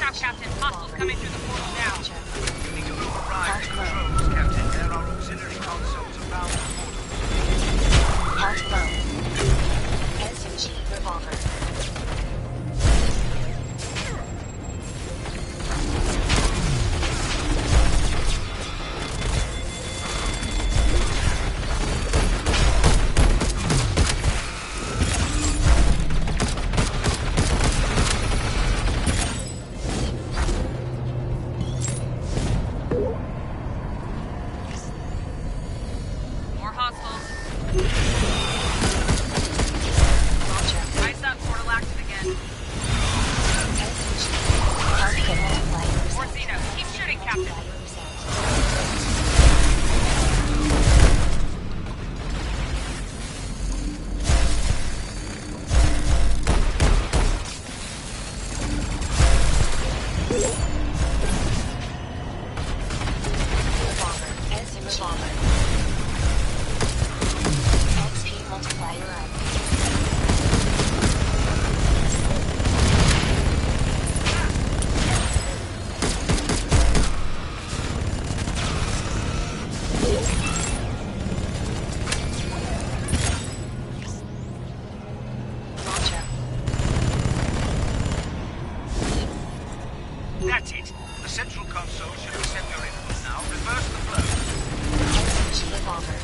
out, Captain. Hostiles coming through the portal now. You need to override the controls, Captain. There are auxiliary consoles around the portal. Heart low. SMG revolver. That's it. The central console should accept your input now. Reverse the flow. SMG revolver.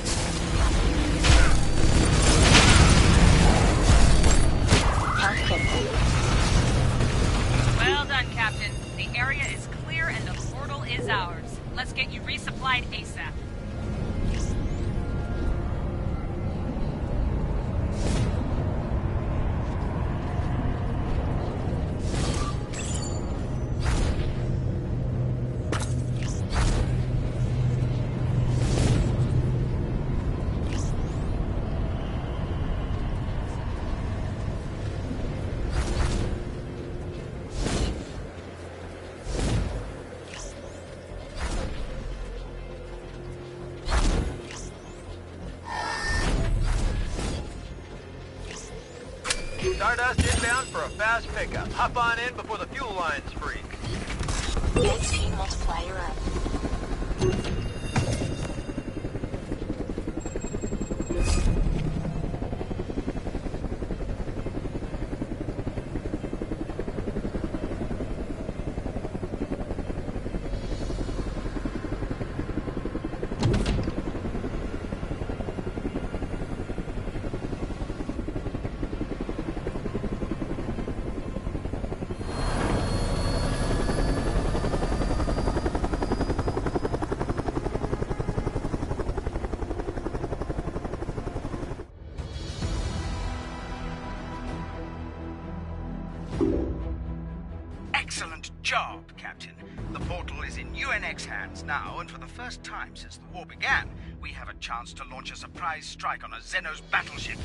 Heart critical. Well done, Captain. The area is clear and the portal is ours. Let's get you resupplied ASAP. Stardust inbound for a fast pickup. Hop on in before the fuel lines freak. XP multiplier up. Excellent job, Captain. The portal is in UNX hands now, and for the first time since the war began, we have a chance to launch a surprise strike on a Xenos battleship.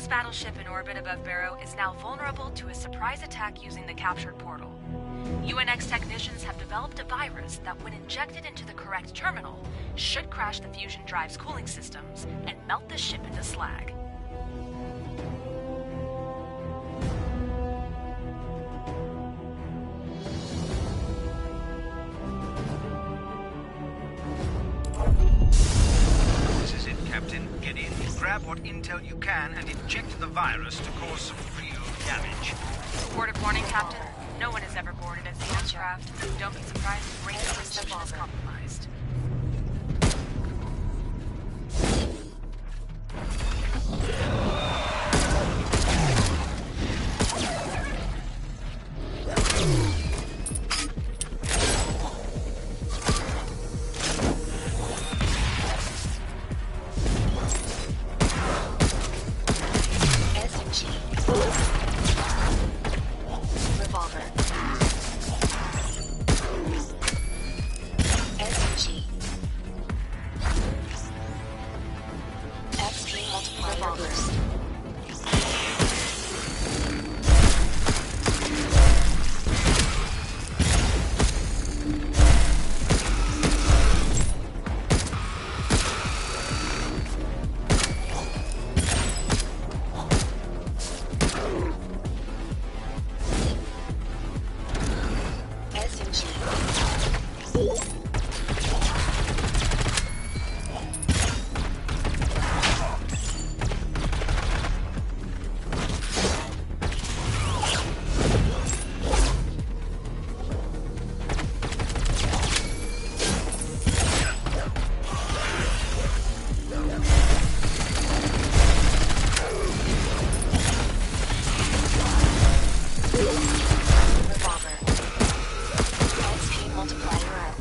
U.S. battleship in orbit above Barrow is now vulnerable to a surprise attack using the captured portal. UNX technicians have developed a virus that, when injected into the correct terminal, should crash the fusion drive's cooling systems and melt the ship into slag. This is it, Captain. Get in, grab what intel you can, and inject the virus to cause some real damage. Word of warning, Captain. No one has ever boarded a Xenos craft. Don't be surprised if radio reception is compromised. SMG. Revolver. SMG. XP multiplier boost. Revolver. XP multiplier up.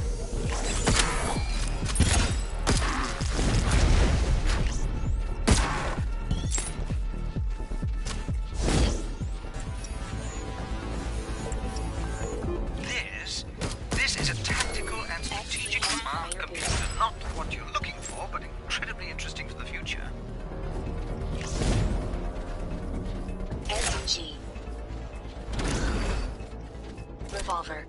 This is a tactical and strategic command computer. Not what you're looking for, but incredibly interesting for the future. SMG. Revolver.